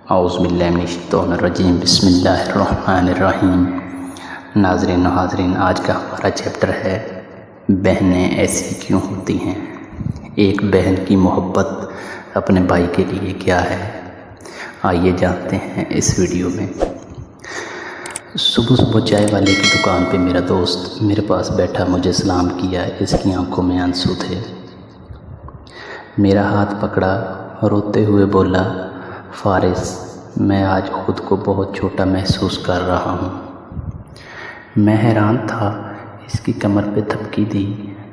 اعوذ باللہ من الشیطان الرجیم، بسم اللہ الرحمن الرحیم۔ ناظرین و حاضرین، آج کا ہمارا چیپٹر ہے بہنیں ایسی کیوں ہوتی ہیں۔ ایک بہن کی محبت اپنے بھائی کے لیے کیا ہے، آئیے جانتے ہیں اس ویڈیو میں۔ صبح صبح چائے والے کی دکان پہ میرا دوست میرے پاس بیٹھا مجھے سلام کیا، اس کی آنکھوں میں آنسو تھے۔ میرا ہاتھ پکڑا، روتے ہوئے بولا، فارس، میں آج خود کو بہت چھوٹا محسوس کر رہا ہوں۔ میں حیران تھا، اس کی کمر پہ تھپکی دی۔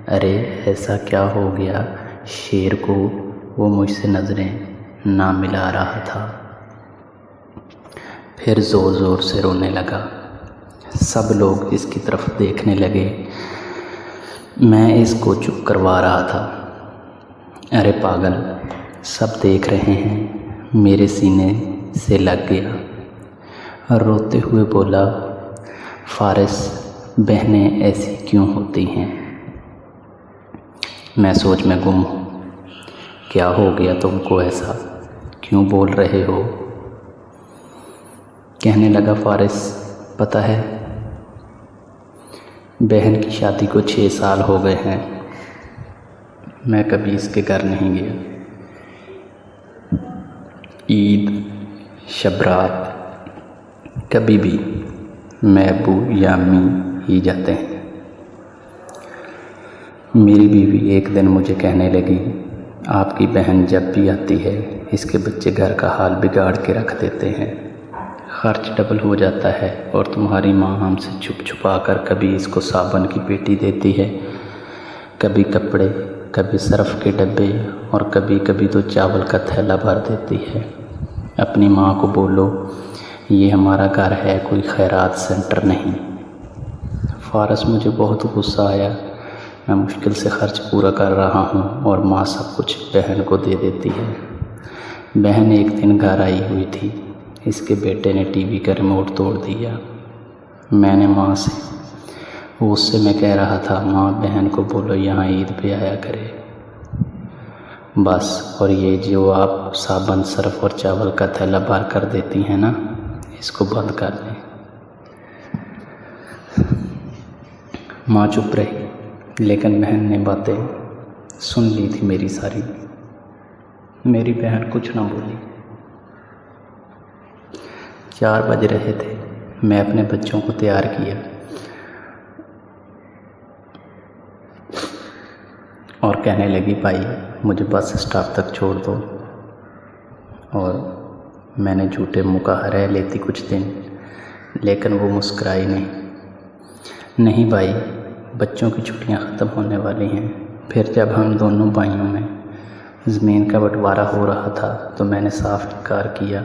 ارے ایسا کیا ہو گیا؟ شیر کو وہ مجھ سے نظریں نہ ملا رہا تھا، پھر زور زور سے رونے لگا۔ سب لوگ اس کی طرف دیکھنے لگے، میں اس کو چپ کروا رہا تھا۔ ارے پاگل، سب دیکھ رہے ہیں۔ میرے سینے سے لگ گیا اور روتے ہوئے بولا، فارس، بہنیں ایسی کیوں ہوتی ہیں؟ میں سوچ میں گم ہوں۔ کیا ہو گیا تم کو ایسا؟ کیوں بول رہے ہو؟ کہنے لگا، فارس، پتہ ہے، بہن کی شادی کو 6 سال ہو گئے ہیں، میں کبھی اس کے گھر نہیں گیا۔ عید، شب رات، کبھی بھی میں ابو یا امی ہی جاتے ہیں۔ میری بیوی ایک دن مجھے کہنے لگی، آپ کی بہن جب بھی آتی ہے اس کے بچے گھر کا حال بگاڑ کے رکھ دیتے ہیں، خرچ ڈبل ہو جاتا ہے، اور تمہاری ماں ہم سے چھپ چھپا کر کبھی اس کو صابن کی پیٹی دیتی ہے، کبھی کپڑے، کبھی صرف کے ڈبے، اور کبھی کبھی تو چاول کا تھیلا بھر دیتی ہے۔ اپنی ماں کو بولو یہ ہمارا گھر ہے، کوئی خیرات سینٹر نہیں۔ فارس، مجھے بہت غصہ آیا۔ میں مشکل سے خرچ پورا کر رہا ہوں اور ماں سب کچھ بہن کو دے دیتی ہے۔ بہن ایک دن گھر آئی ہوئی تھی، اس کے بیٹے نے ٹی وی کا ریموٹ توڑ دیا۔ میں نے ماں سے، غصے میں کہہ رہا تھا، ماں بہن کو بولو یہاں عید پہ آیا کرے بس، اور یہ جو آپ صابن، صرف اور چاول کا تھیلا بھر کر دیتی ہیں نا، اس کو بند کر دیں۔ ماں چپ رہی، لیکن بہن نے باتیں سن لی تھی میری ساری۔ میری بہن کچھ نہ بولی۔ 4 بج رہے تھے، میں اپنے بچوں کو تیار کیا اور کہنے لگی، بھائی مجھے بس اسٹاپ تک چھوڑ دو، اور میں نے جھوٹے منہ کا رہ لیتی کچھ دن، لیکن وہ مسکرائی نہیں بھائی، بچوں کی چھٹیاں ختم ہونے والی ہیں۔ پھر جب ہم دونوں بھائیوں میں زمین کا بٹوارا ہو رہا تھا تو میں نے صاف انکار کیا،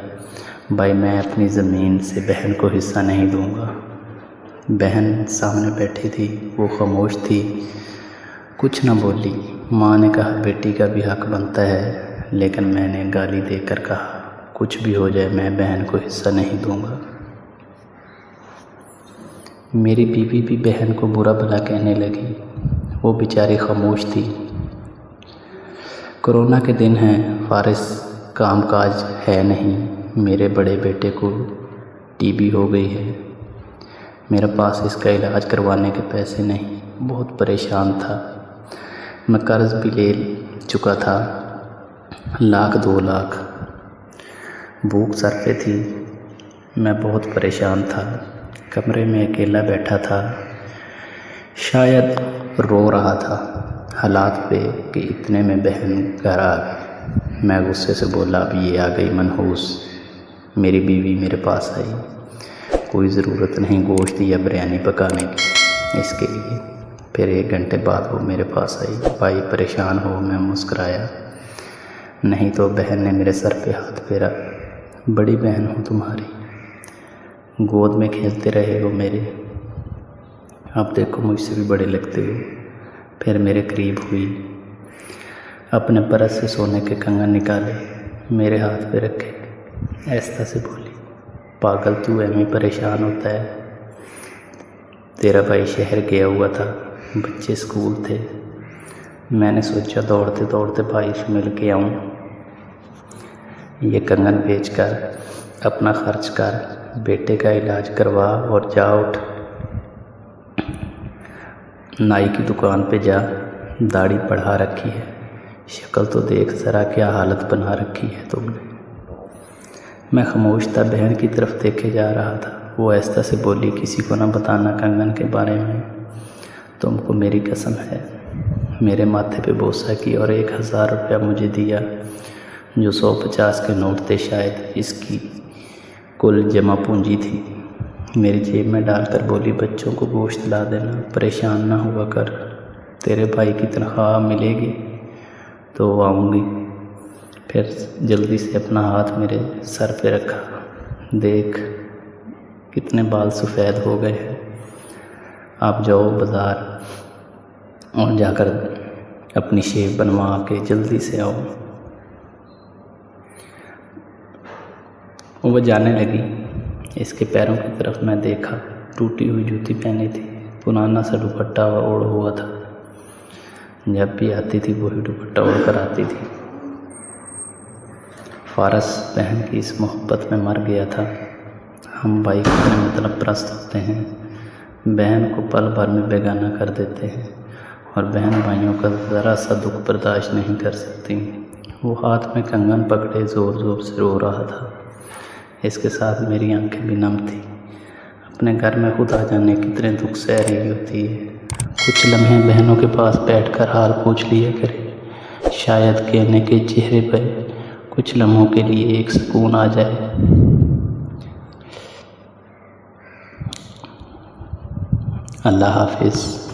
بھائی میں اپنی زمین سے بہن کو حصہ نہیں دوں گا۔ بہن سامنے بیٹھی تھی، وہ خاموش تھی، کچھ نہ بولی۔ ماں نے کہا، بیٹی کا بھی حق بنتا ہے، لیکن میں نے گالی دے کر کہا، کچھ بھی ہو جائے میں بہن کو حصہ نہیں دوں گا۔ میری بیوی بھی بہن کو برا بھلا کہنے لگی، وہ بیچاری خاموش تھی۔ کورونا کے دن ہیں، فارس، کام کاج ہے نہیں، میرے بڑے بیٹے کو ٹی بی ہو گئی ہے، میرے پاس اس کا علاج کروانے کے پیسے نہیں، بہت پریشان تھا۔ میں قرض بھی لے چکا تھا، 1 لاکھ 2 لاکھ، بھوک سر پہ تھی، میں بہت پریشان تھا، کمرے میں اکیلا بیٹھا تھا، شاید رو رہا تھا حالات پہ کہ اتنے میں بہن گھر آ گئی۔ میں غصے سے بولا، اب یہ آ گئی منحوس۔ میری بیوی میرے پاس آئی، کوئی ضرورت نہیں گوشت یا بریانی پکانے کی اس کے لیے۔ پھر 1 گھنٹے بعد وہ میرے پاس آئی، بھائی پریشان ہو؟ میں مسکرایا، نہیں تو۔ بہن نے میرے سر پہ ہاتھ پھیرا، بڑی بہن ہوں تمہاری، گود میں کھیلتے رہے ہو میرے، اب دیکھو مجھ سے بھی بڑے لگتے ہو۔ پھر میرے قریب ہوئی، اپنے پرس سے سونے کے کنگن نکالے، میرے ہاتھ پہ رکھے، ایسا سے بولی، پاگل تو ایویں پریشان ہوتا ہے، تیرا بھائی شہر گیا ہوا تھا، بچے اسکول تھے، میں نے سوچا دوڑتے دوڑتے بھائی سے مل کے آؤں، یہ کنگن بیچ کر اپنا خرچ کر، بیٹے کا علاج کروا اور جا اٹھ، نائی کی دکان پہ جا، داڑھی بڑھا رکھی ہے، شکل تو دیکھ ذرا کیا حالت بنا رکھی ہے تم نے۔ میں خاموش تھا، بہن کی طرف دیکھے جا رہا تھا۔ وہ آہستہ سے بولی، کسی کو نہ بتانا کنگن کے بارے میں، تم کو میری قسم ہے۔ میرے ماتھے پہ بوسہ کی اور 1000 روپیہ مجھے دیا، جو 150 کے نوٹ تھے شاید، اس کی کل جمع پونجی تھی۔ میری جیب میں ڈال کر بولی، بچوں کو گوشت لا دینا، پریشان نہ ہوا کر، تیرے بھائی کی تنخواہ ملے گی تو آؤں گی۔ پھر جلدی سے اپنا ہاتھ میرے سر پہ رکھا، دیکھ کتنے بال سفید ہو گئے ہیں، آپ جاؤ بازار اور جا کر اپنی شیپ بنوا کے جلدی سے آؤ۔ وہ جانے لگی، اس کے پیروں کی طرف میں دیکھا، ٹوٹی ہوئی جوتی پہنی تھی، پرانا سا دوپٹہ اوڑھ ہوا تھا، جب بھی آتی تھی وہی دوپٹہ اوڑھ کر آتی تھی۔ فارس بہن کی اس محبت میں مر گیا تھا۔ ہم بھائی کتنے مطلب پرست ہوتے ہیں، بہن کو پل بھر میں بیگانہ کر دیتے ہیں، اور بہن بھائیوں کا ذرا سا دکھ برداشت نہیں کر سکتی۔ وہ ہاتھ میں کنگن پکڑے زور زور سے رو رہا تھا، اس کے ساتھ میری آنکھیں بھی نم تھیں۔ اپنے گھر میں خدا جانے کتنے دکھ سہ رہی ہوتی ہے۔ کچھ لمحے بہنوں کے پاس بیٹھ کر حال پوچھ لیا کرے، شاید کہنے کے چہرے پہ کچھ لمحوں کے لیے ایک سکون آ جائے۔ اللہ حافظ۔